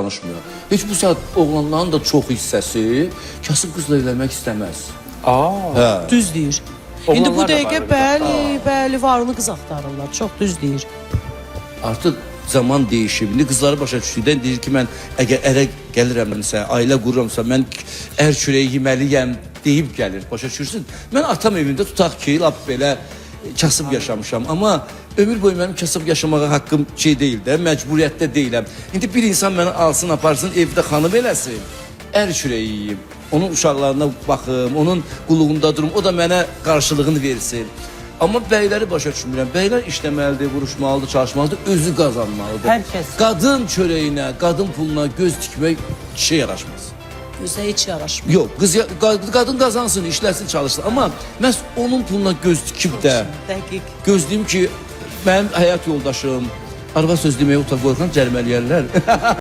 danışmıyor. Heç bu saat oğlanların da çox hissəsi kasıb qızla evlənmək istəməz. Hə. Düz deyir. Oğlanlar İndi bu da dəqiqə var, bəli, varlı qız axtarırlar. Çox düz deyir. Artıq zaman değişib. İndi qızları başa düşdükdən deyir ki, mən əgər ərə gəlirəmsə, ailə qururamsa, mən ər çörəyi yeməliyəm deyib gəlir. Başa düşürsün? Mən atam evində tutaq ki, lap belə kasıb yaşamışam. Amma ömür boyu mənim kasıb yaşamağa haqqım deyil də, məcburiyyətdə deyiləm. İndi bir insan məni alsın, aparsın, evdə xanım eləsin, ər çörəyi yeyim. Onun uşaqlarına baxım, onun qulluğunda durum, o da mənə qarşılığını versin. Amma bəyləri başa düşmürəm. Bəylər işləməlidir, vuruşmalıdır, çalışmalıdır, özü qazanmalıdır. Hər kəs. Qadın çörəyinə, qadın puluna göz tikmək kişiyə yaraşmaz. Gözə heç yaraşmır. Yox, qadın qazansın, işləsin, çalışsın. Amma məhz onun puluna göz tikib də Dəqiq. gözləyim ki, mənim həyat yoldaşım, arva söz deməyə uta qorxan cərimələyərlər.